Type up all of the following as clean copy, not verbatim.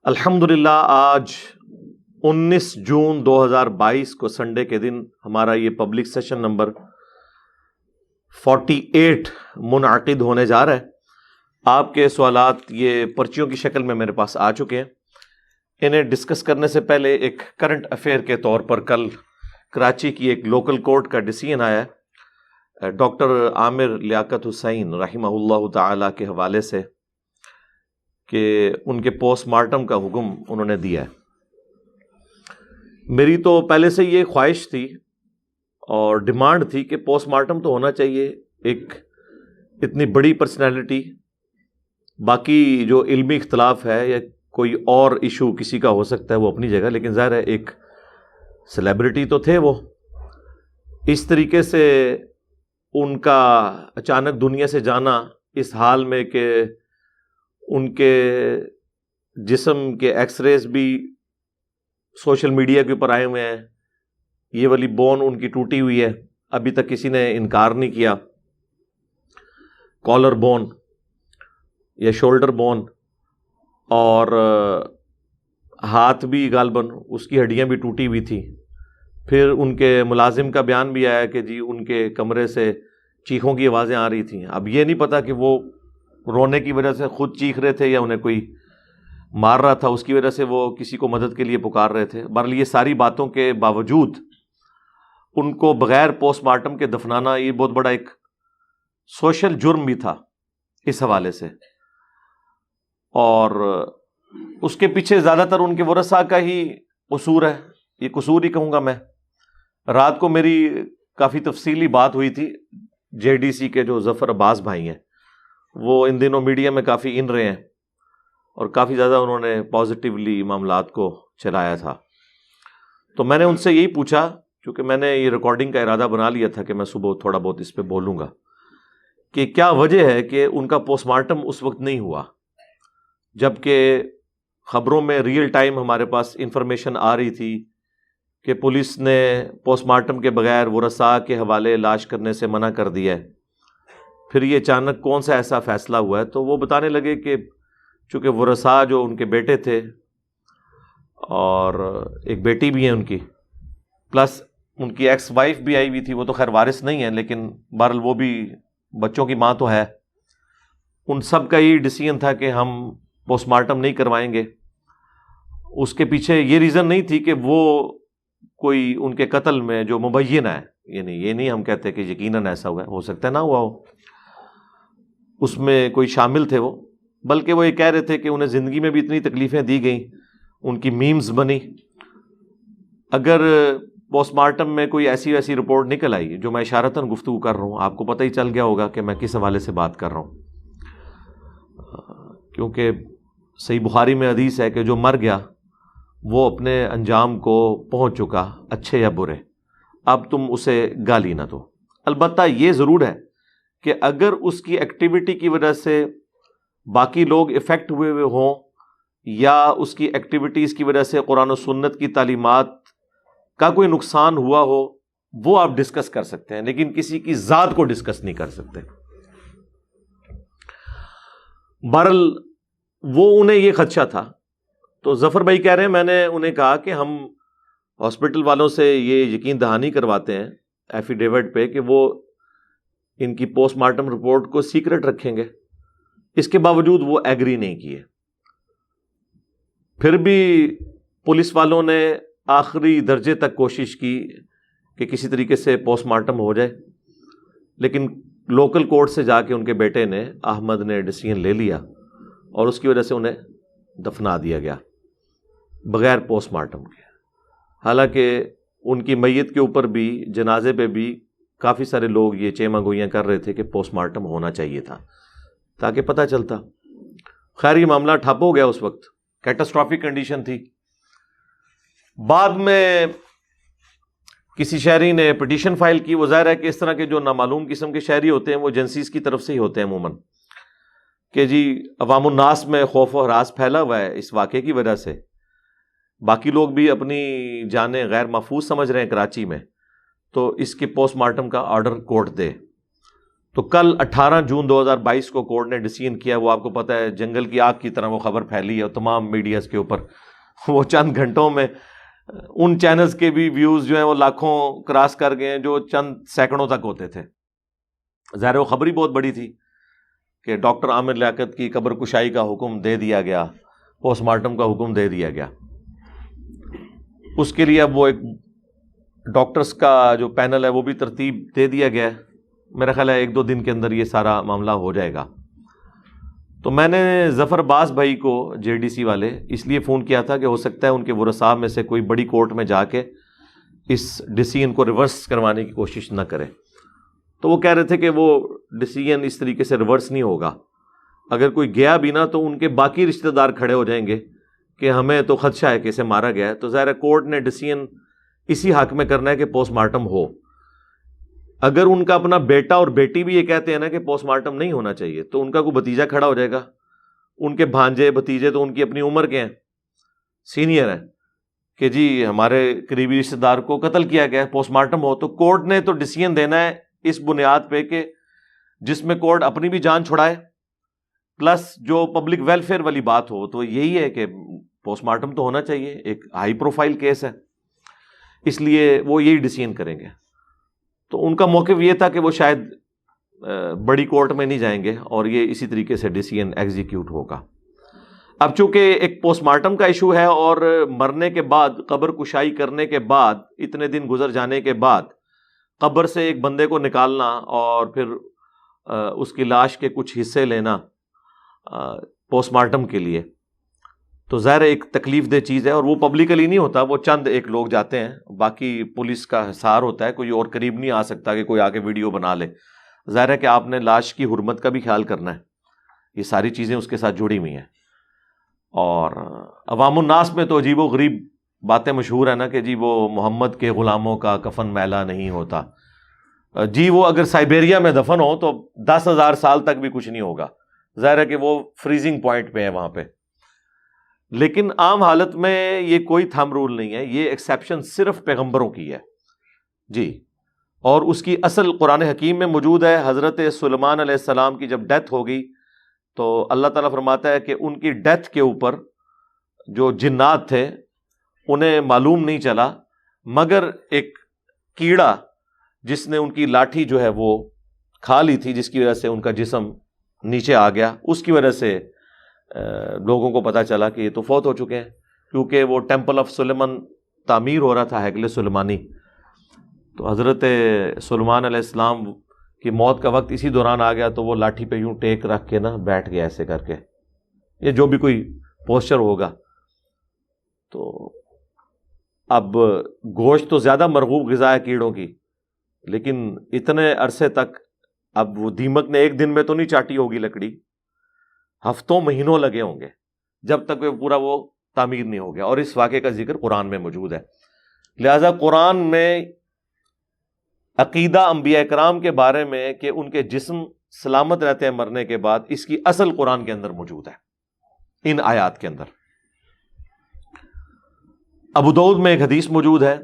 الحمدللہ آج 19 جون 2022 کو سنڈے کے دن ہمارا یہ پبلک سیشن نمبر 48 منعقد ہونے جا رہا ہے۔ آپ کے سوالات یہ پرچیوں کی شکل میں میرے پاس آ چکے ہیں۔ انہیں ڈسکس کرنے سے پہلے ایک کرنٹ افیئر کے طور پر کل کراچی کی ایک لوکل کورٹ کا ڈیسیژن آیا ہے ڈاکٹر عامر لیاقت حسین رحمہ اللہ تعالی کے حوالے سے کہ ان کے پوسٹ مارٹم کا حکم انہوں نے دیا ہے۔ میری تو پہلے سے یہ خواہش تھی اور ڈیمانڈ تھی کہ پوسٹ مارٹم تو ہونا چاہیے، ایک اتنی بڑی پرسنالٹی، باقی جو علمی اختلاف ہے یا کوئی اور ایشو کسی کا ہو سکتا ہے وہ اپنی جگہ، لیکن ظاہر ہے ایک سیلیبریٹی تو تھے وہ، اس طریقے سے ان کا اچانک دنیا سے جانا اس حال میں کہ ان کے جسم کے ایکس ریز بھی سوشل میڈیا کے اوپر آئے ہوئے ہیں، یہ والی بون ان کی ٹوٹی ہوئی ہے، ابھی تک کسی نے انکار نہیں کیا، کالر بون یا شولڈر بون، اور ہاتھ بھی غالباً اس کی ہڈیاں بھی ٹوٹی ہوئی تھی۔ پھر ان کے ملازم کا بیان بھی آیا کہ جی ان کے کمرے سے چیخوں کی آوازیں آ رہی تھیں۔ اب یہ نہیں پتا کہ وہ رونے کی وجہ سے خود چیخ رہے تھے یا انہیں کوئی مار رہا تھا اس کی وجہ سے وہ کسی کو مدد کے لیے پکار رہے تھے۔ بہرحال یہ ساری باتوں کے باوجود ان کو بغیر پوسٹ مارٹم کے دفنانا یہ بہت بڑا ایک سوشل جرم بھی تھا اس حوالے سے، اور اس کے پیچھے زیادہ تر ان کے ورثاء کا ہی قصور ہے، یہ قصور ہی کہوں گا میں۔ رات کو میری کافی تفصیلی بات ہوئی تھی جے ڈی سی کے جو ظفر عباس بھائی ہیں، وہ ان دنوں میڈیا میں کافی ان رہے ہیں اور کافی زیادہ انہوں نے پازیٹیولی معاملات کو چلایا تھا۔ تو میں نے ان سے یہی پوچھا، کیونکہ میں نے یہ ریکارڈنگ کا ارادہ بنا لیا تھا کہ میں صبح تھوڑا بہت اس پہ بولوں گا، کہ کیا وجہ ہے کہ ان کا پوسٹ مارٹم اس وقت نہیں ہوا، جبکہ خبروں میں ریئل ٹائم ہمارے پاس انفارمیشن آ رہی تھی کہ پولیس نے پوسٹ مارٹم کے بغیر ورثاء کے حوالے لاش کرنے سے منع کر دیا ہے۔ پھر یہ اچانک کون سا ایسا فیصلہ ہوا ہے؟ تو وہ بتانے لگے کہ چونکہ ورثاء جو ان کے بیٹے تھے اور ایک بیٹی بھی ہے ان کی، پلس ان کی ایکس وائف بھی آئی ہوئی تھی، وہ تو خیر وارث نہیں ہے لیکن بہرحال وہ بھی بچوں کی ماں تو ہے، ان سب کا یہ ڈیسیژن تھا کہ ہم پوسٹ مارٹم نہیں کروائیں گے۔ اس کے پیچھے یہ ریزن نہیں تھی کہ وہ کوئی ان کے قتل میں جو مبینہ ہے، یعنی یہ نہیں ہم کہتے کہ یقیناً ایسا ہوا ہے، ہو سکتا ہے نہ ہوا ہو، اس میں کوئی شامل تھے وہ، بلکہ وہ یہ کہہ رہے تھے کہ انہیں زندگی میں بھی اتنی تکلیفیں دی گئیں، ان کی میمز بنی۔ اگر پوسٹ مارٹم میں کوئی ایسی ویسی رپورٹ نکل آئی، جو میں اشارتاً گفتگو کر رہا ہوں، آپ کو پتہ ہی چل گیا ہوگا کہ میں کس حوالے سے بات کر رہا ہوں، کیونکہ صحیح بخاری میں حدیث ہے کہ جو مر گیا وہ اپنے انجام کو پہنچ چکا، اچھے یا برے، اب تم اسے گالی نہ دو۔ البتہ یہ ضرور ہے کہ اگر اس کی ایکٹیویٹی کی وجہ سے باقی لوگ افیکٹ ہوئے ہوں یا اس کی ایکٹیویٹیز کی وجہ سے قرآن و سنت کی تعلیمات کا کوئی نقصان ہوا ہو، وہ آپ ڈسکس کر سکتے ہیں، لیکن کسی کی ذات کو ڈسکس نہیں کر سکتے۔ بہرحال وہ انہیں یہ خدشہ تھا، تو ظفر بھائی کہہ رہے ہیں میں نے انہیں کہا کہ ہم ہاسپٹل والوں سے یہ یقین دہانی کرواتے ہیں ایفیڈیوٹ پہ کہ وہ ان کی پوسٹ مارٹم رپورٹ کو سیکرٹ رکھیں گے، اس کے باوجود وہ ایگری نہیں کیے۔ پھر بھی پولیس والوں نے آخری درجے تک کوشش کی کہ کسی طریقے سے پوسٹ مارٹم ہو جائے، لیکن لوکل کورٹ سے جا کے ان کے بیٹے نے، احمد نے، ڈیسیژن لے لیا اور اس کی وجہ سے انہیں دفنا دیا گیا بغیر پوسٹ مارٹم کے۔ حالانکہ ان کی میت کے اوپر بھی، جنازے پہ بھی کافی سارے لوگ یہ چیمہ گوئیاں کر رہے تھے کہ پوسٹ مارٹم ہونا چاہیے تھا تاکہ پتہ چلتا۔ خیر یہ معاملہ ٹھپ ہو گیا، اس وقت کیٹاسٹرافک کنڈیشن تھی۔ بعد میں کسی شہری نے پٹیشن فائل کی، وہ ظاہر ہے کہ اس طرح کے جو نامعلوم قسم کے شہری ہوتے ہیں وہ ایجنسیز کی طرف سے ہی ہوتے ہیں عموماً، کہ جی عوام الناس میں خوف و ہراس پھیلا ہوا ہے اس واقعے کی وجہ سے، باقی لوگ بھی اپنی جانیں غیر محفوظ سمجھ رہے ہیں کراچی میں، تو اس کے پوسٹ مارٹم کا آرڈر کورٹ دے۔ تو کل 18 جون 2022 کو کورٹ نے ڈیسیژن کیا. وہ آپ کو پتہ ہے جنگل کی آگ کی طرح وہ خبر پھیلی ہے تمام میڈیاز کے اوپر. وہ چند گھنٹوں میں ان چینلز کے بھی ویوز جو ہیں وہ لاکھوں کراس کر گئے ہیں جو چند سیکنڈوں تک ہوتے تھے. ظاہر وہ خبر ہی بہت بڑی تھی کہ ڈاکٹر عامر لیاقت کی قبر کشائی کا حکم دے دیا گیا, پوسٹ مارٹم کا حکم دے دیا گیا. اس کے لیے اب وہ ایک ڈاکٹرز کا جو پینل ہے وہ بھی ترتیب دے دیا گیا ہے. میرا خیال ہے 1-2 دن کے اندر یہ سارا معاملہ ہو جائے گا. تو میں نے ظفر باز بھائی کو JDC والے اس لیے فون کیا تھا کہ ہو سکتا ہے ان کے ورثاء میں سے کوئی بڑی کورٹ میں جا کے اس ڈیسیژن کو ریورس کروانے کی کوشش نہ کرے. تو وہ کہہ رہے تھے کہ وہ ڈیسیژن اس طریقے سے ریورس نہیں ہوگا. اگر کوئی گیا بھی نہ تو ان کے باقی رشتہ دار کھڑے ہو جائیں گے کہ ہمیں تو خدشہ ہے کہ اسے مارا گیا ہے. تو ظاہر کورٹ نے ڈیسیژن اسی حق میں کرنا ہے کہ پوسٹ مارٹم ہو. اگر ان کا اپنا بیٹا اور بیٹی بھی یہ کہتے ہیں نا کہ پوسٹ مارٹم نہیں ہونا چاہیے تو ان کا کوئی بھتیجا کھڑا ہو جائے گا. ان کے بھانجے بھتیجے تو ان کی اپنی عمر کے ہیں, سینئر ہیں, کہ جی ہمارے قریبی رشتہ دار کو قتل کیا گیا, پوسٹ مارٹم ہو. تو کورٹ نے تو ڈیسیژن دینا ہے اس بنیاد پہ کہ جس میں کورٹ اپنی بھی جان چھڑائے پلس جو پبلک ویلفیئر والی بات ہو. تو یہی ہے کہ پوسٹ مارٹم تو ہونا چاہیے, ایک ہائی پروفائل کیس ہے, اس لیے وہ یہی ڈیسیژن کریں گے. تو ان کا موقف یہ تھا کہ وہ شاید بڑی کورٹ میں نہیں جائیں گے اور یہ اسی طریقے سے ڈیسیژن ایگزیکیوٹ ہوگا. اب چونکہ ایک پوسٹ مارٹم کا ایشو ہے اور مرنے کے بعد قبر کشائی کرنے کے بعد اتنے دن گزر جانے کے بعد قبر سے ایک بندے کو نکالنا اور پھر اس کی لاش کے کچھ حصے لینا پوسٹ مارٹم کے لیے, تو ظاہر ایک تکلیف دہ چیز ہے. اور وہ پبلکلی نہیں ہوتا, وہ چند ایک لوگ جاتے ہیں, باقی پولیس کا حصار ہوتا ہے, کوئی اور قریب نہیں آ سکتا کہ کوئی آ کے ویڈیو بنا لے. ظاہر ہے کہ آپ نے لاش کی حرمت کا بھی خیال کرنا ہے, یہ ساری چیزیں اس کے ساتھ جڑی ہوئی ہیں. اور عوام الناس میں تو عجیب و غریب باتیں مشہور ہیں نا کہ جی وہ محمد کے غلاموں کا کفن میلا نہیں ہوتا. جی وہ اگر سائبیریا میں دفن ہو تو 10,000 سال تک بھی کچھ نہیں ہوگا. ظاہر ہے کہ وہ فریزنگ پوائنٹ پہ ہے وہاں پہ. لیکن عام حالت میں یہ کوئی تھم رول نہیں ہے, یہ ایکسیپشن صرف پیغمبروں کی ہے جی. اور اس کی اصل قرآن حکیم میں موجود ہے. حضرت سلیمان علیہ السلام کی جب ڈیتھ ہو گئی تو اللہ تعالیٰ فرماتا ہے کہ ان کی ڈیتھ کے اوپر جو جنات تھے انہیں معلوم نہیں چلا مگر ایک کیڑا جس نے ان کی لاٹھی جو ہے وہ کھا لی تھی, جس کی وجہ سے ان کا جسم نیچے آ گیا. اس کی وجہ سے لوگوں کو پتہ چلا کہ یہ تو فوت ہو چکے ہیں, کیونکہ وہ ٹیمپل آف سلیمان تعمیر ہو رہا تھا, ہیکل سلیمانی. تو حضرت سلیمان علیہ السلام کی موت کا وقت اسی دوران آ گیا تو وہ لاٹھی پہ یوں ٹیک رکھ کے نا بیٹھ گیا ایسے کر کے, یہ جو بھی کوئی پوسچر ہوگا. تو اب گوشت تو زیادہ مرغوب غذا ہے کیڑوں کی, لیکن اتنے عرصے تک اب وہ دیمک نے ایک دن میں تو نہیں چاٹی ہوگی لکڑی, ہفتوں مہینوں لگے ہوں گے جب تک پورا وہ تعمیر نہیں ہو گیا. اور اس واقعے کا ذکر قرآن میں موجود ہے. لہذا قرآن میں عقیدہ انبیاء اکرام کے بارے میں کہ ان کے جسم سلامت رہتے ہیں مرنے کے بعد, اس کی اصل قرآن کے اندر موجود ہے ان آیات کے اندر. ابو داؤد میں ایک حدیث موجود ہے,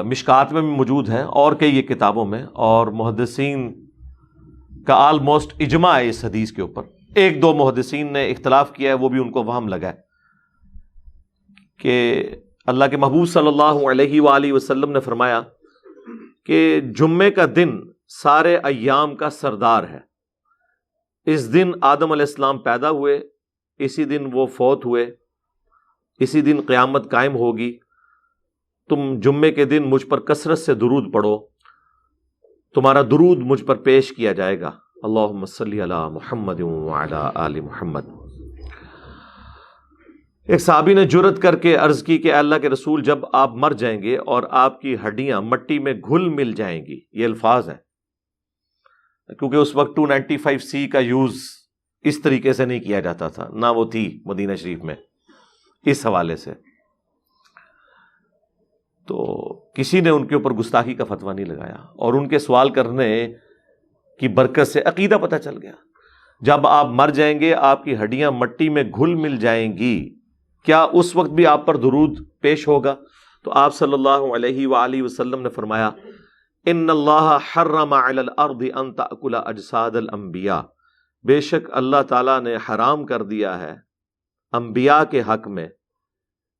مشکات میں بھی موجود ہے اور کئی ایک کتابوں میں, اور محدثین کا آلموسٹ اجماع ہے اس حدیث کے اوپر. 1-2 محدثین نے اختلاف کیا ہے, وہ بھی ان کو وہم لگا ہے کہ اللہ کے محبوب صلی اللہ علیہ وآلہ وسلم نے فرمایا کہ جمعے کا دن سارے ایام کا سردار ہے. اس دن آدم علیہ السلام پیدا ہوئے, اسی دن وہ فوت ہوئے, اسی دن قیامت قائم ہوگی. تم جمعے کے دن مجھ پر کثرت سے درود پڑھو, تمہارا درود مجھ پر پیش کیا جائے گا. اللہم صلی علی محمد وعلی آل محمد. ایک صحابی نے جرأت کر کے عرض کی کہ اللہ کے رسول, جب آپ مر جائیں گے اور آپ کی ہڈیاں مٹی میں گھل مل جائیں گی, یہ الفاظ ہیں کیونکہ اس وقت 295C کا یوز اس طریقے سے نہیں کیا جاتا تھا, نہ وہ تھی مدینہ شریف میں اس حوالے سے. تو کسی نے ان کے اوپر گستاخی کا فتویٰ نہیں لگایا, اور ان کے سوال کرنے کی برکت سے عقیدہ پتہ چل گیا. جب آپ مر جائیں گے آپ کی ہڈیاں مٹی میں گھل مل جائیں گی, کیا اس وقت بھی آپ پر درود پیش ہوگا؟ تو آپ صلی اللہ علیہ وآلہ وسلم نے فرمایا ان اللہ حرم علی الارض ان تأکل اجساد الانبیاء، بے شک اللہ تعالیٰ نے حرام کر دیا ہے انبیاء کے حق میں